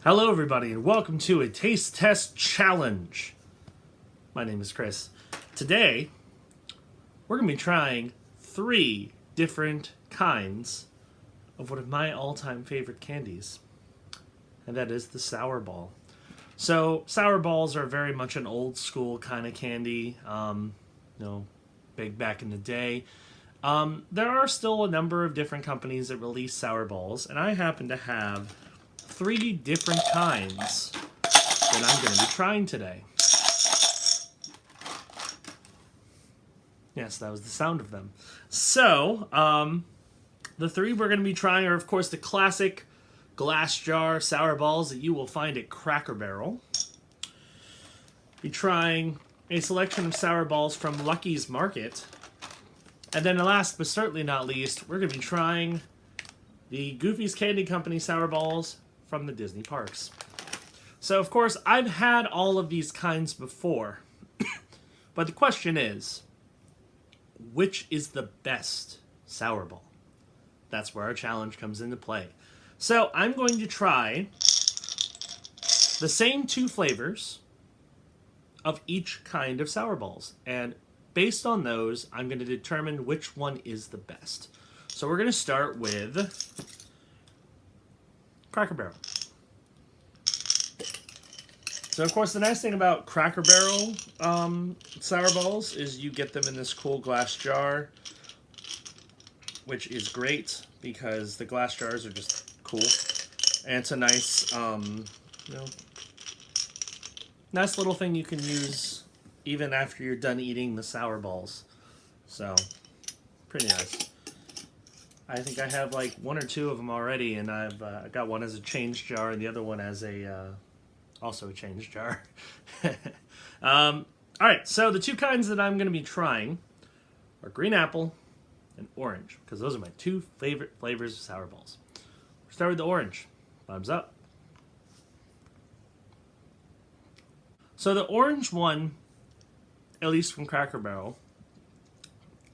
Hello, everybody, and welcome to a Taste Test Challenge. My name is Chris. Today, we're going to be trying 3 different kinds of one of my all-time favorite candies, and that is the Sour Ball. So, Sour Balls are very much an old-school kind of candy, big back in the day. There are still a number of different companies that release Sour Balls, and I happen to have 3 different kinds that I'm going to be trying today. Yes, that was the sound of them. So, the 3 we're going to be trying are, of course, the classic glass jar Sour Balls that you will find at Cracker Barrel. Be trying a selection of Sour Balls from Lucky's Market. And then last but certainly not least, we're going to be trying the Goofy's Candy Company Sour Balls from the Disney parks. So, of course, I've had all of these kinds before. But the question is, which is the best Sour Ball? That's where our challenge comes into play. So, I'm going to try the same 2 flavors of each kind of Sour Balls. And based on those, I'm going to determine which one is the best. So, we're going to start with Cracker Barrel. So, of course, the nice thing about Cracker Barrel Sour Balls is you get them in this cool glass jar, which is great because the glass jars are just cool. And it's a nice, nice little thing you can use even after you're done eating the Sour Balls. So, pretty nice. I think I have like 1 or 2 of them already, and I've got one as a change jar and the other one as a also a change jar. All right, so the 2 kinds that I'm going to be trying are green apple and orange, because those are my 2 favorite flavors of Sour Balls. We'll start with the orange. Thumbs up. So the orange one, at least from Cracker Barrel,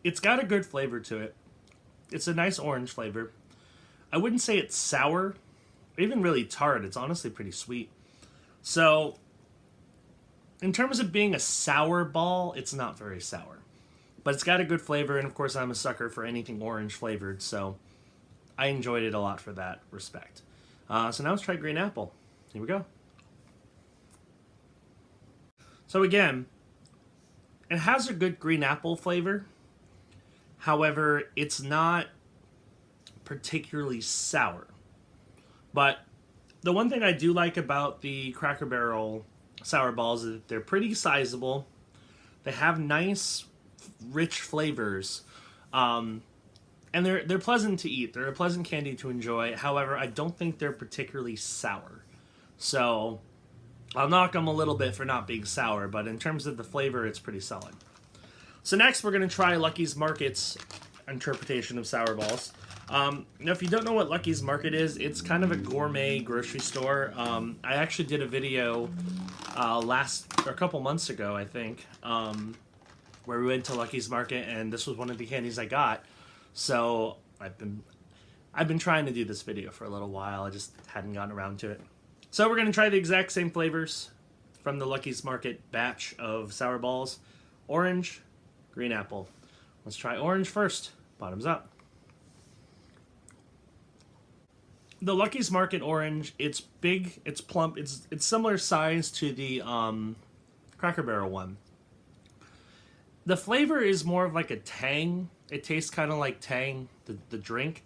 it's got a good flavor to it. It's a nice orange flavor. I wouldn't say it's sour, or even really tart. It's honestly pretty sweet. So, in terms of being a sour ball, it's not very sour. But it's got a good flavor, and of course I'm a sucker for anything orange flavored, so I enjoyed it a lot for that respect. So now let's try green apple. Here we go. So again, it has a good green apple flavor. However, it's not particularly sour. But the one thing I do like about the Cracker Barrel Sour Balls is that they're pretty sizable. They have nice, rich flavors. And they're pleasant to eat. They're a pleasant candy to enjoy. However, I don't think they're particularly sour. So, I'll knock them a little bit for not being sour. But in terms of the flavor, it's pretty solid. So next, we're going to try Lucky's Market's interpretation of Sour Balls. Now, if you don't know what Lucky's Market is, it's kind of a gourmet grocery store. I actually did a video a couple months ago, I think, where we went to Lucky's Market, and this was one of the candies I got. So I've been trying to do this video for a little while. I just hadn't gotten around to it. So we're going to try the exact same flavors from the Lucky's Market batch of Sour Balls. Orange, green apple. Let's try orange first. Bottoms up. The Lucky's Market orange, it's big, it's plump, it's similar size to the Cracker Barrel one. The flavor is more of like a tang. It tastes kind of like Tang, the drink.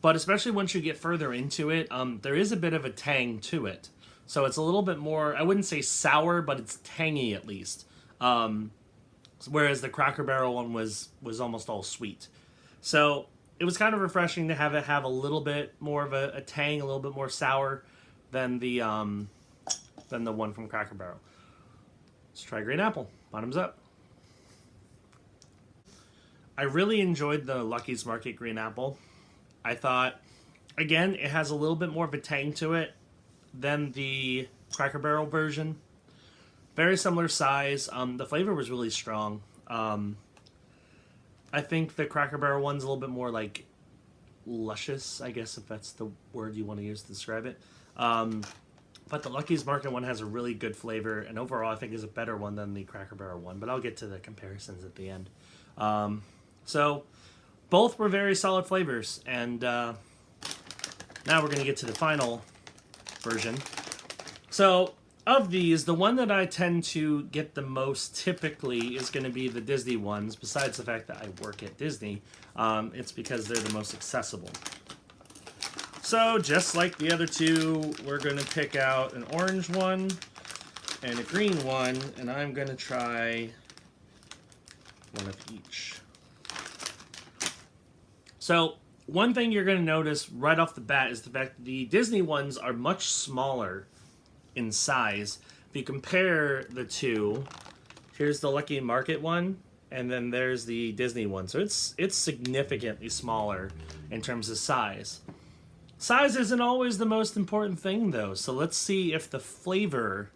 But especially once you get further into it, there is a bit of a tang to it. So it's a little bit more, I wouldn't say sour, but it's tangy at least. Whereas the Cracker Barrel one was almost all sweet. So it was kind of refreshing to have it have a little bit more of a tang, a little bit more sour than the one from Cracker Barrel. Let's try green apple. Bottoms up. I really enjoyed the Lucky's Market green apple. I thought, again, it has a little bit more of a tang to it than the Cracker Barrel version. Very similar size. The flavor was really strong. I think the Cracker Barrel one's a little bit more like luscious, I guess, if that's the word you want to use to describe it. But the Lucky's Market one has a really good flavor, and overall I think is a better one than the Cracker Barrel one. But I'll get to the comparisons at the end. So both were very solid flavors, and now we're going to get to the final version. So of these, the one that I tend to get the most typically is going to be the Disney ones, besides the fact that I work at Disney. It's because they're the most accessible. So just like the other two, we're going to pick out an orange one and a green one, and I'm going to try one of each. So one thing you're going to notice right off the bat is the fact that the Disney ones are much smaller in size. If you compare the two, here's the Lucky Market one, and then there's the Disney one. So it's significantly smaller in terms of size. Size isn't always the most important thing, though, so let's see if the flavor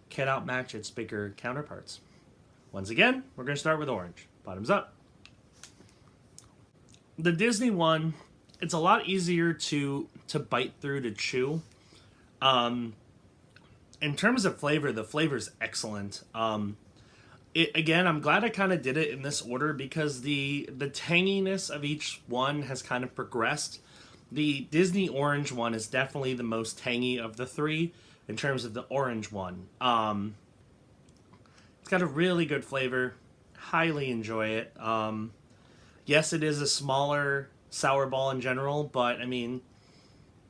can outmatch its bigger counterparts. Once again, we're going to start with orange. Bottoms up. The Disney one, it's a lot easier to bite through, to chew. In terms of flavor, the flavor's excellent. Again, I'm glad I kind of did it in this order because the tanginess of each one has kind of progressed. The Disney orange one is definitely the most tangy of the three in terms of the orange one. It's got a really good flavor. Highly enjoy it. Yes, it is a smaller sour ball in general, but I mean,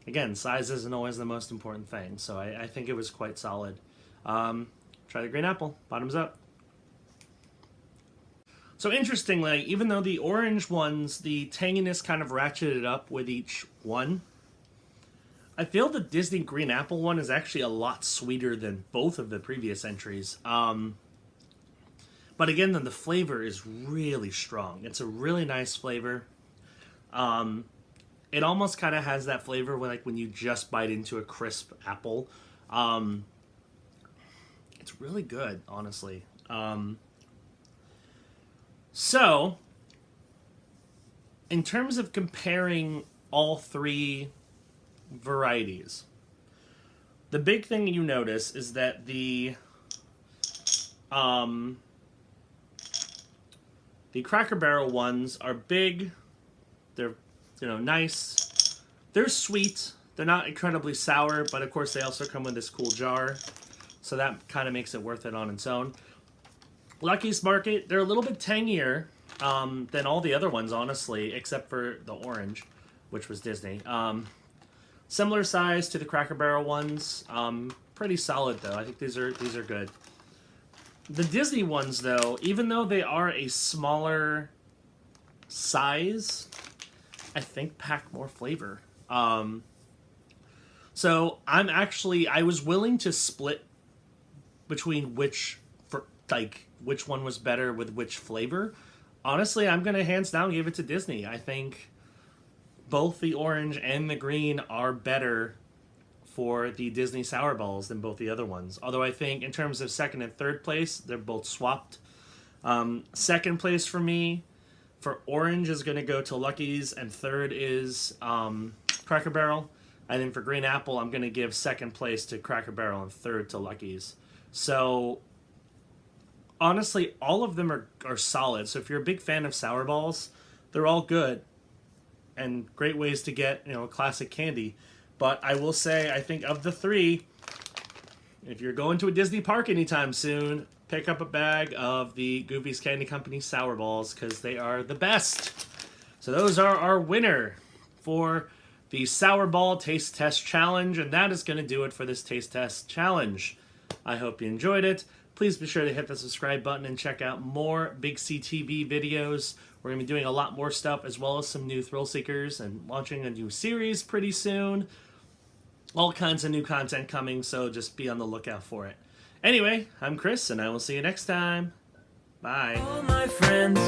again, size isn't always the most important thing. So I think it was quite solid. Try the green apple. Bottoms up. So interestingly, even though the orange ones, the tanginess kind of ratcheted up with each one, I feel the Disney Green Apple one is actually a lot sweeter than both of the previous entries. But again, then the flavor is really strong. It's a really nice flavor. It almost kind of has that flavor when you just bite into a crisp apple. It's really good, honestly. So, in terms of comparing all three varieties, the big thing you notice is that the Cracker Barrel ones are big. They're, nice. They're sweet. They're not incredibly sour, but of course they also come with this cool jar, so that kind of makes it worth it on its own. Lucky's Market, they're a little bit tangier than all the other ones, honestly, except for the orange, which was Disney. Similar size to the Cracker Barrel ones. Pretty solid, though. I think these are good. The Disney ones, though, even though they are a smaller size, I think pack more flavor. So I was willing to split between which one was better with which flavor. Honestly, I'm going to hands down give it to Disney. I think both the orange and the green are better for the Disney Sour Balls than both the other ones. Although I think in terms of second and third place, they're both swapped. Second place for me, for orange, is going to go to Lucky's, and third is Cracker Barrel. And then for green apple, I'm going to give second place to Cracker Barrel and third to Lucky's. So honestly, all of them are solid. So if you're a big fan of sour balls, they're all good and great ways to get, classic candy. But I will say, I think of the three, if you're going to a Disney park anytime soon, pick up a bag of the Goofy's Candy Company sour balls because they are the best. So those are our winner for the Sour Ball Taste Test Challenge, and that is going to do it for this Taste Test Challenge. I hope you enjoyed it. Please be sure to hit the subscribe button and check out more Big CTV videos. We're going to be doing a lot more stuff, as well as some new Thrill Seekers and launching a new series pretty soon. All kinds of new content coming, so just be on the lookout for it. Anyway, I'm Chris, and I will see you next time. Bye. All my friends,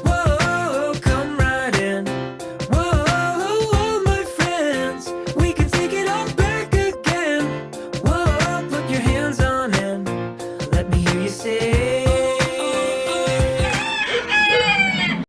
whoa, come right in. Whoa, all my friends, we can take it all back again. Whoa, put your hands on it. Let me hear you say